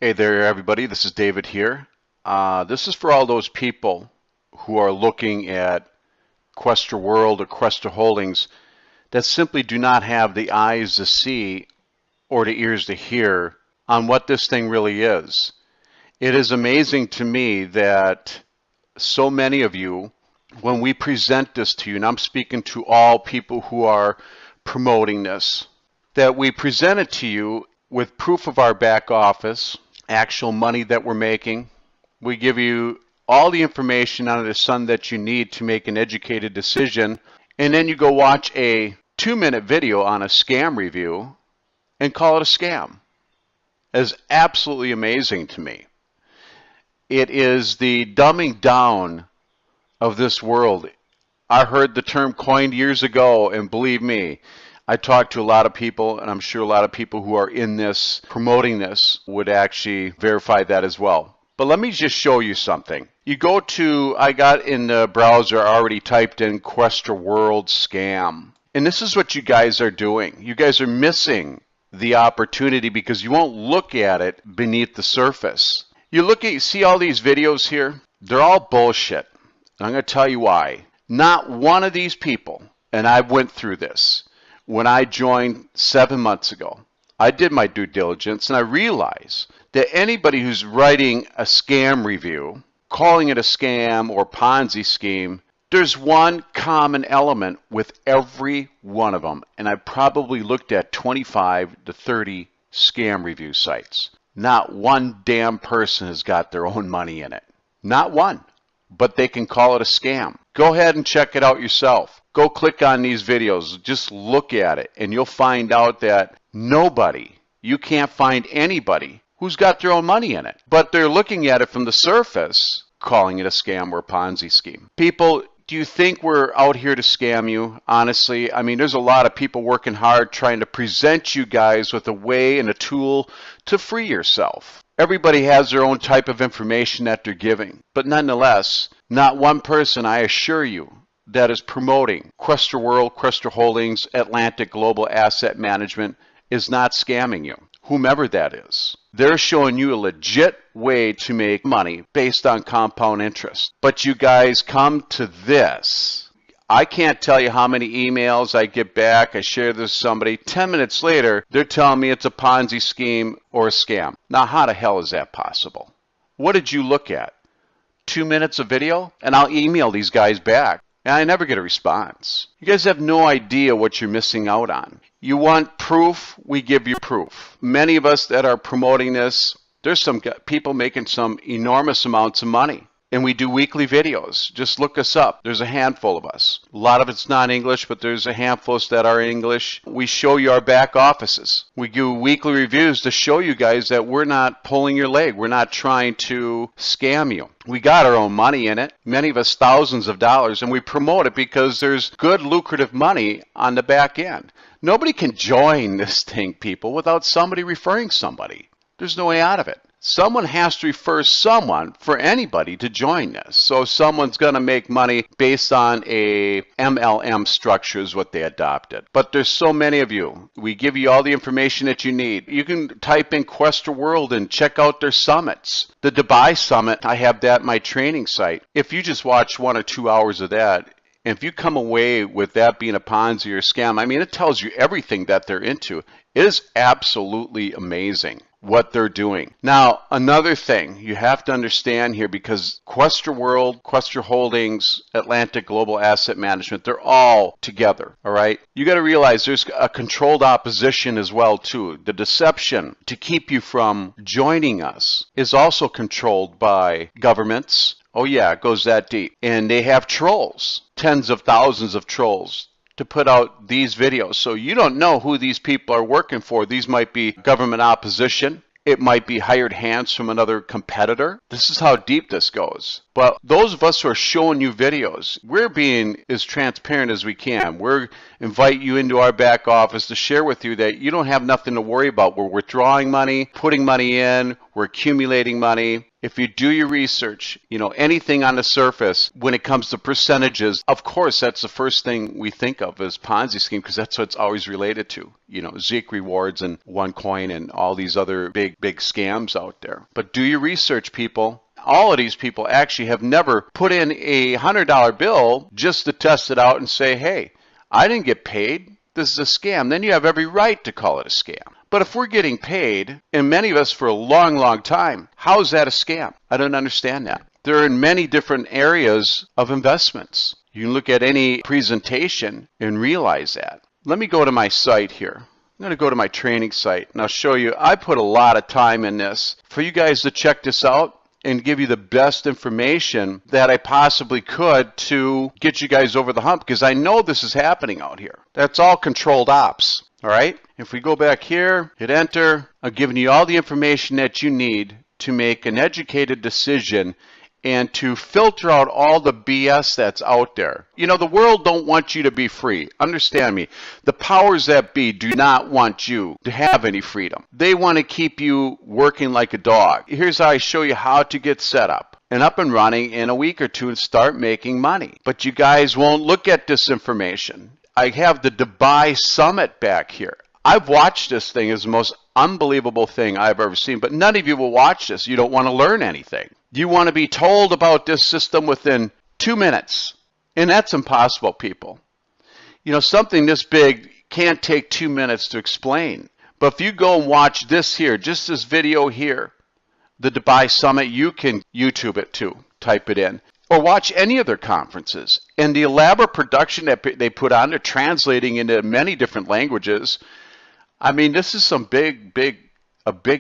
Hey there, everybody. This is David here. This is for all those people who are looking at Questra World or Questra Holdings that simply do not have the eyes to see or the ears to hear on what this thing really is. It is amazing to me that so many of you, when we present this to you, and I'm speaking to all people who are promoting this, that we present it to you with proof of our back office, actual money that we're making. We give you all the information under the sun that you need to make an educated decision, and then you go watch a 2-minute video on a scam review and call it a scam. It is absolutely amazing to me. It is the dumbing down of this world. I heard the term coined years ago, and believe me, I talked to a lot of people, and I'm sure a lot of people who are in this, promoting this, would actually verify that as well. But let me just show you something. You go to, I got in the browser already typed in Questra World scam. And this is what you guys are doing. You guys are missing the opportunity because you won't look at it beneath the surface. You see all these videos here? They're all bullshit. And I'm going to tell you why. Not one of these people, and I went through this, when I joined 7 months ago, I did my due diligence and I realized that anybody who's writing a scam review, calling it a scam or Ponzi scheme, there's one common element with every one of them. And I probably looked at 25 to 30 scam review sites. Not one damn person has got their own money in it. Not one. But they can call it a scam. Go ahead and check it out yourself. Go click on these videos, just look at it, and you'll find out that you can't find anybody who's got their own money in it. But they're looking at it from the surface, calling it a scam or a Ponzi scheme. People, do you think we're out here to scam you? Honestly, I mean, there's a lot of people working hard trying to present you guys with a way and a tool to free yourself. Everybody has their own type of information that they're giving. But nonetheless, not one person, I assure you, that is promoting Questra World, Questra Holdings, Atlantic Global Asset Management is not scamming you, whomever that is. They're showing you a legit way to make money based on compound interest. But you guys come to this. I can't tell you how many emails I get back. I share this with somebody. 10 minutes later, they're telling me it's a Ponzi scheme or a scam. Now, how the hell is that possible? What did you look at? 2 minutes of video? And I'll email these guys back. And I never get a response. You guys have no idea what you're missing out on. You want proof? We give you proof. Many of us that are promoting this, there's some people making some enormous amounts of money. And we do weekly videos. Just look us up. There's a handful of us. A lot of it's not English, but there's a handful that are English. We show you our back offices. We do weekly reviews to show you guys that we're not pulling your leg. We're not trying to scam you. We got our own money in it, many of us thousands of dollars, and we promote it because there's good lucrative money on the back end. Nobody can join this thing, people, without somebody referring somebody. There's no way out of it. Someone has to refer someone for anybody to join this. So someone's going to make money based on a MLM structure is what they adopted. But there's so many of you. We give you all the information that you need. You can type in Questra World and check out their summits. The Dubai Summit, I have that at my training site. If you just watch 1 or 2 hours of that, and if you come away with that being a Ponzi or scam, I mean, it tells you everything that they're into. It is absolutely amazing what they're doing. Now, another thing you have to understand here, because Questra World, Questra Holdings, Atlantic Global Asset Management, they're all together, all right? You got to realize there's a controlled opposition as well, too. The deception to keep you from joining us is also controlled by governments. Oh yeah, it goes that deep. And they have trolls, tens of thousands of trolls, to put out these videos. So you don't know who these people are working for. These might be government opposition. It might be hired hands from another competitor. This is how deep this goes. But those of us who are showing you videos, we're being as transparent as we can. We're invite you into our back office to share with you that you don't have nothing to worry about. We're withdrawing money, putting money in, we're accumulating money. If you do your research, anything on the surface, when it comes to percentages, of course, that's the first thing we think of as Ponzi scheme, because that's what it's always related to. Zeke rewards and OneCoin and all these other big scams out there. But do your research, people. All of these people actually have never put in a $100 bill just to test it out and say, hey, I didn't get paid. This is a scam. Then you have every right to call it a scam. But if we're getting paid, and many of us for a long, long time, how is that a scam? I don't understand that. There are many different areas of investments. You can look at any presentation and realize that. Let me go to my site here. I'm going to go to my training site, and I'll show you. I put a lot of time in this for you guys to check this out and give you the best information that I possibly could to get you guys over the hump, because I know this is happening out here. That's all controlled ops. All right, if we go back here, hit enter, I've given you all the information that you need to make an educated decision and to filter out all the BS that's out there. The world don't want you to be free. Understand me. The powers that be do not want you to have any freedom. They want to keep you working like a dog. Here's how I show you how to get set up and up and running in a week or two and start making money. But you guys won't look at this information. I have the Dubai Summit back here. I've watched this thing. It's the most unbelievable thing I've ever seen, but none of you will watch this. You don't want to learn anything. You want to be told about this system within 2 minutes, and that's impossible, people. Something this big can't take 2 minutes to explain. But if you go and watch this here, just this video here, the Dubai Summit, you can YouTube it too, type it in. Or watch any of their conferences. And the elaborate production that they put on, they're translating into many different languages. I mean, this is some big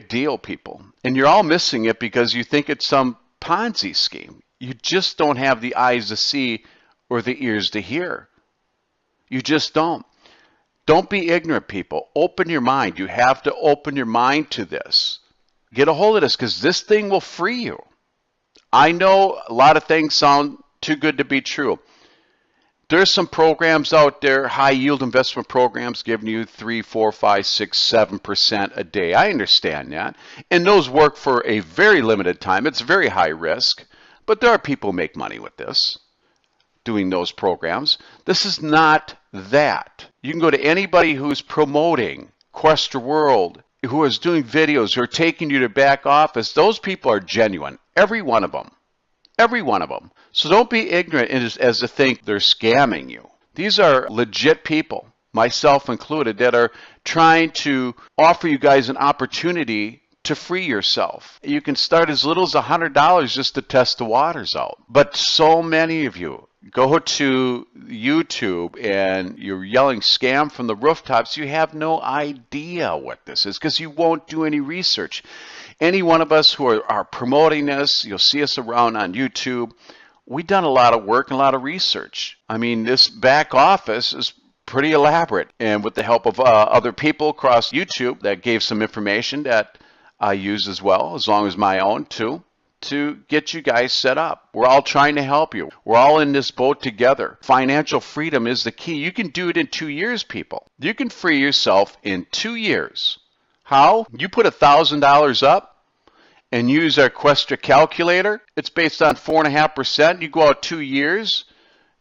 deal, people. And you're all missing it because you think it's some Ponzi scheme. You just don't have the eyes to see or the ears to hear. You just don't. Don't be ignorant, people. Open your mind. You have to open your mind to this. Get a hold of this, because this thing will free you. I know a lot of things sound too good to be true. There's some programs out there, high yield investment programs, giving you 3, 4, 5, 6, 7% a day. I understand that. And those work for a very limited time. It's very high risk. But there are people who make money with this, doing those programs. This is not that. You can go to anybody who's promoting Questra World, who is doing videos, who are taking you to back office. Those people are genuine. Every one of them. Every one of them. So don't be ignorant as to think they're scamming you. These are legit people, myself included, that are trying to offer you guys an opportunity to free yourself. You can start as little as $100 just to test the waters out. But so many of you go to YouTube and you're yelling scam from the rooftops. You have no idea what this is because you won't do any research. Any one of us who are promoting this, you'll see us around on YouTube. We've done a lot of work and a lot of research. I mean, this back office is pretty elaborate. And with the help of other people across YouTube that gave some information that I use as well, as long as my own too, to get you guys set up. We're all trying to help you. We're all in this boat together. Financial freedom is the key. You can do it in 2 years, people. You can free yourself in 2 years. How? You put $1,000 up and use our Questra calculator. It's based on 4.5%. You go out 2 years,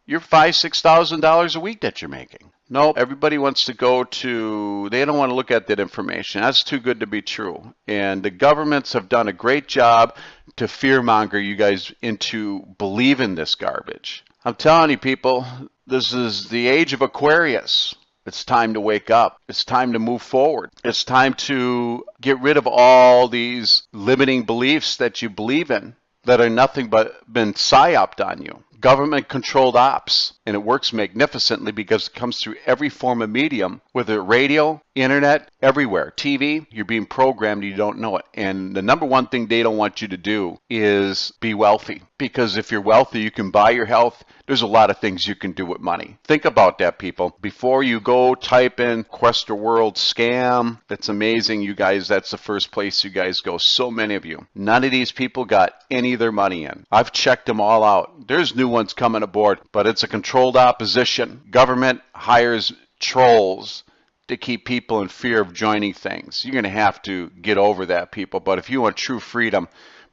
you're $5,000, $6,000 a week that you're making. No, everybody wants to go to, they don't want to look at that information. That's too good to be true. And the governments have done a great job to fearmonger you guys into believing this garbage. I'm telling you, people, this is the age of Aquarius. It's time to wake up. It's time to move forward. It's time to get rid of all these limiting beliefs that you believe in that are nothing but been psyoped on you. Government-controlled ops, and it works magnificently because it comes through every form of medium, whether radio, internet, everywhere. TV, you're being programmed, you don't know it. And the number one thing they don't want you to do is be wealthy, because if you're wealthy, you can buy your health. There's a lot of things you can do with money. Think about that, people. Before you go type in Questra World scam, that's amazing, you guys. That's the first place you guys go. So many of you. None of these people got any of their money in. I've checked them all out. There's new ones coming aboard, but it's a controlled opposition. Government hires trolls to keep people in fear of joining things. You're going to have to get over that, people. But if you want true freedom,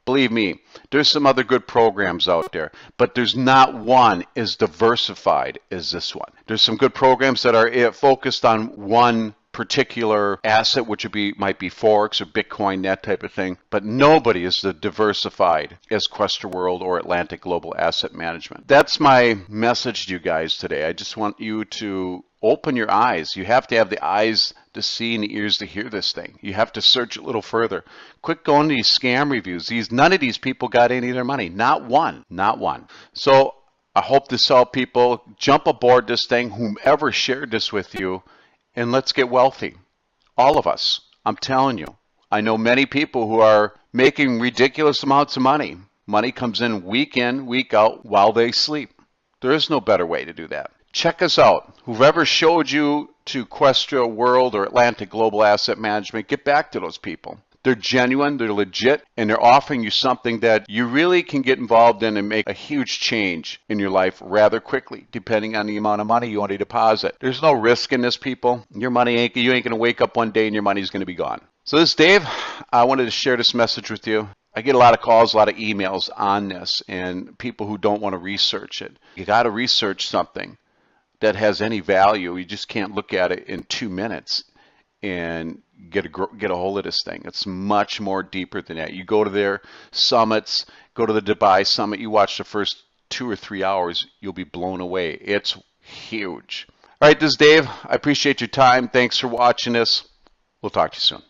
Believe me, there's some other good programs out there, but there's not one as diversified as this one. There's some good programs that are focused on one particular asset, which might be Forex or Bitcoin, that type of thing, but nobody is as diversified as Questra World or Atlantic Global Asset Management. That's my message to you guys today. I just want you to open your eyes. You have to have the eyes to see and the ears to hear this thing. You have to search a little further. Quit going to these scam reviews. None of these people got any of their money. Not one. Not one. So I hope this helped people. Jump aboard this thing, whomever shared this with you, and let's get wealthy. All of us. I'm telling you. I know many people who are making ridiculous amounts of money. Money comes in, week out, while they sleep. There is no better way to do that. Check us out. Whoever showed you to Questra World or Atlantic Global Asset Management, get back to those people. They're genuine, they're legit, and they're offering you something that you really can get involved in and make a huge change in your life rather quickly, depending on the amount of money you want to deposit. There's no risk in this, people. Your money you ain't going to wake up one day and your money's going to be gone. So this is Dave. I wanted to share this message with you. I get a lot of calls, a lot of emails on this, and people who don't want to research it. You got to research something that has any value. You just can't look at it in 2 minutes and get a hold of this thing. It's much more deeper than that. You go to their summits, go to the Dubai summit, you watch the first 2 or 3 hours, you'll be blown away. It's huge. All right, this is Dave. I appreciate your time. Thanks for watching this. We'll talk to you soon.